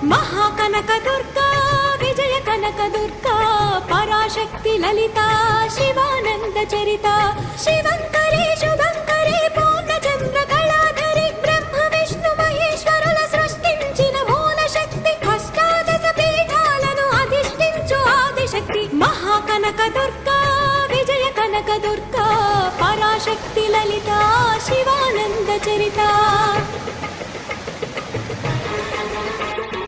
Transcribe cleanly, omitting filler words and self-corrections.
महाकनक दुर्गा विजय कनक दुर्गा पराशक्ति ललिता शिवानंद चरिता शिवंकरी शुभंकरी पूर्णचंद्र कलाधरी ब्रह्म विष्णु महेश्वरुల సృష్టించిన మూల శక్తి అష్టాదశ పీఠాలను అధిష్ఠించు ఆదిశక్తి महाकनक दुर्गा विजय कनक दुर्गा पराशक्ति ललिता शिवानंद चरिता